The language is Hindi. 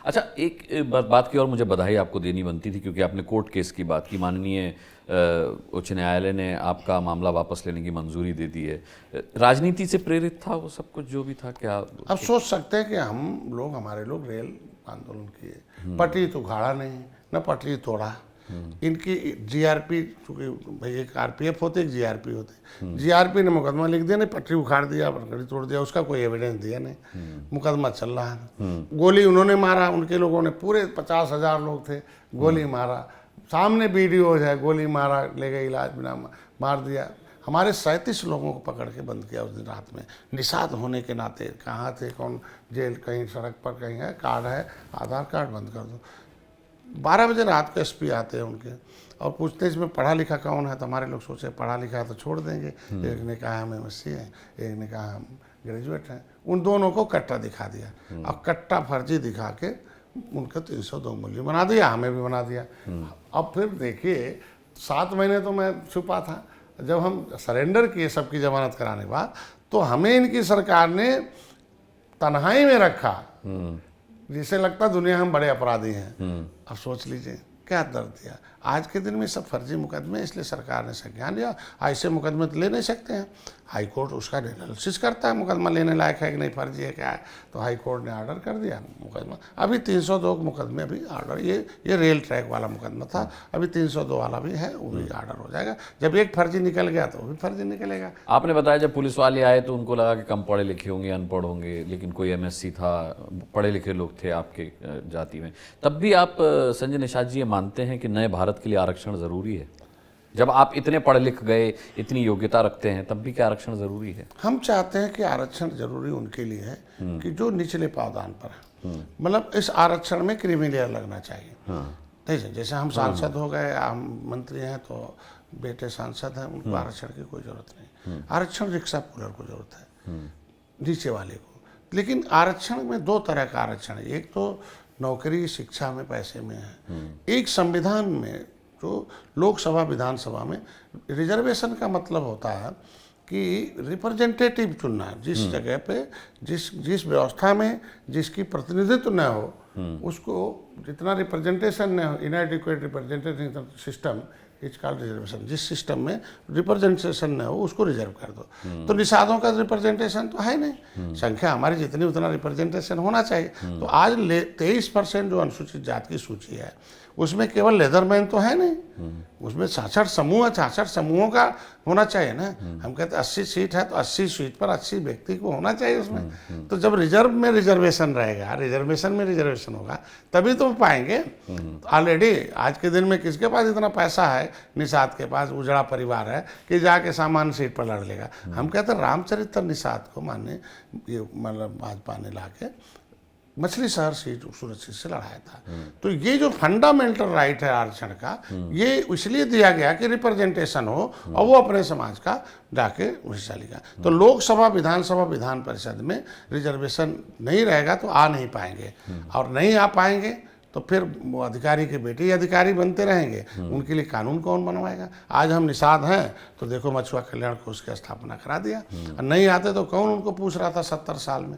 अच्छा, एक बात की और मुझे बधाई आपको देनी बनती थी, क्योंकि आपने कोर्ट केस की बात की। माननीय उच्च न्यायालय ने आपका मामला वापस लेने की मंजूरी दे दी है। राजनीति से प्रेरित था वो सब कुछ जो भी था क्या? अब सोच सकते हैं कि हमारे लोग रेल आंदोलन किए, पटरी तो उखाड़ा नहीं, न पटरी तोड़ा। इनकी जीआरपी, चूंकि भाई एक आरपीएफ होते एक जीआरपी होते, जीआरपी ने मुकदमा लिख दिया, नहीं पटरी उखाड़ दिया, पटरी तोड़ दिया, उसका कोई एविडेंस दिया नहीं, मुकदमा चल रहा है। गोली उन्होंने मारा, उनके लोगों ने, पूरे 50,000 लोग थे, गोली मारा, सामने वीडियो है, गोली मारा, ले गए इलाज, बिना मार दिया। हमारे 37 लोगों को पकड़ के बंद किया उस दिन रात में, निषाद होने के नाते। कहाँ थे, कौन, जेल, कहीं सड़क पर, कहीं है, कार्ड है, आधार कार्ड बंद कर दो। 12 बजे रात को एसपी आते हैं उनके और पूछते हैं इसमें पढ़ा लिखा कौन है, तो हमारे लोग सोचे पढ़ा लिखा है तो छोड़ देंगे। एक ने कहा हम एमएससी हैं, एक ने कहा हम ग्रेजुएट हैं। उन दोनों को कट्टा दिखा दिया और कट्टा फर्जी दिखा के उनका 302 मूल्य बना दिया, हमें भी बना दिया। अब फिर देखिए 7 महीने तो मैं छुपा था, जब हम सरेंडर किए सबकी जमानत कराने के बाद, तो हमें इनकी सरकार ने तन्हाई में रखा, जिसे लगता दुनिया हम बड़े अपराधी हैं। अब सोच लीजिए क्या दर्द दिया। आज के दिन में सब फर्जी मुकदमे, इसलिए सरकार ने संज्ञान लिया। ऐसे मुकदमे तो ले नहीं सकते हैं, हाई कोर्ट उसका एनालिसिस करता है, मुकदमा लेने लायक है कि नहीं, फर्जी है क्या है, तो हाई कोर्ट ने ऑर्डर कर दिया मुकदमा। अभी 302 मुकदमे अभी ऑर्डर, ये रेल ट्रैक वाला मुकदमा था, अभी 302 वाला भी है, वो भी ऑर्डर हो जाएगा। जब एक फर्जी निकल गया तो वो भी फर्जी निकलेगा। आपने बताया जब पुलिस वाले आए तो उनको लगा कि कम पढ़े लिखे होंगे, अनपढ़ होंगे, लेकिन कोई एमएससी था, पढ़े लिखे लोग थे आपके जाति में। तब भी आप संजय निषाद जी ये मानते हैं कि नए भारत के लिए आरक्षण ज़रूरी है? जब आप इतने पढ़ लिख गए, इतनी योग्यता रखते हैं, तब भी क्या आरक्षण ज़रूरी है? हम चाहते हैं कि आरक्षण जरूरी उनके लिए है कि जो निचले पावदान पर है। मतलब इस आरक्षण में क्रीमी लेयर लगना चाहिए। नहीं, जैसे हम सांसद हो गए, हम मंत्री हैं तो बेटे सांसद हैं, उनको आरक्षण की कोई जरूरत नहीं। आरक्षण रिक्शा पुलर को जरूरत है, नीचे वाले को। लेकिन आरक्षण में 2 तरह का आरक्षण है, एक तो नौकरी शिक्षा में पैसे में है, एक संविधान में जो लोकसभा विधानसभा में रिजर्वेशन का मतलब होता है कि रिप्रेजेंटेटिव चुनना, जिस जगह पे जिस व्यवस्था में जिसकी प्रतिनिधित्व न हो, उसको जितना रिप्रेजेंटेशन न हो, इनएडिक्वेट representative system is called reservation. जिस सिस्टम में रिप्रेजेंटेशन न हो उसको रिजर्व कर दो। तो निषादों का रिप्रेजेंटेशन तो है नहीं, संख्या हमारी जितनी उतना रिप्रेजेंटेशन होना चाहिए। तो आज 23% जो अनुसूचित जाति की सूची है उसमें केवल लेदरमैन तो है नहीं, उसमें 66 समूह है, 66 समूहों का होना चाहिए ना। हम कहते हैं 80 सीट है तो 80 सीट पर 80 व्यक्ति को होना चाहिए उसमें। तो जब रिजर्व में रिजर्वेशन रहेगा, रिजर्वेशन में रिजर्वेशन होगा, तभी तो पाएंगे। ऑलरेडी आज के दिन में किसके पास इतना पैसा है, निषाद के पास उजड़ा परिवार है कि जाके सामान्य सीट पर लड़ लेगा। हम कहते हैं रामचरित्र निषाद को माने ये मतलब भाजपा ने लाके मछली शहर सीट सुरक्षित से लड़ाया था। तो ये जो फंडामेंटल राइट है आरक्षण का, ये इसलिए दिया गया कि रिप्रेजेंटेशन हो और वो अपने समाज का जाके हिस्सा लेगा। तो लोकसभा विधानसभा विधान परिषद में रिजर्वेशन नहीं रहेगा तो आ नहीं पाएंगे, और नहीं आ पाएंगे तो फिर वो अधिकारी के बेटे ही अधिकारी बनते रहेंगे। उनके लिए कानून कौन बनवाएगा? आज हम निषाद हैं तो देखो मछुआ कल्याण को उसकी स्थापना करा दिया, और नहीं आते तो कौन उनको पूछ रहा था 70 साल में।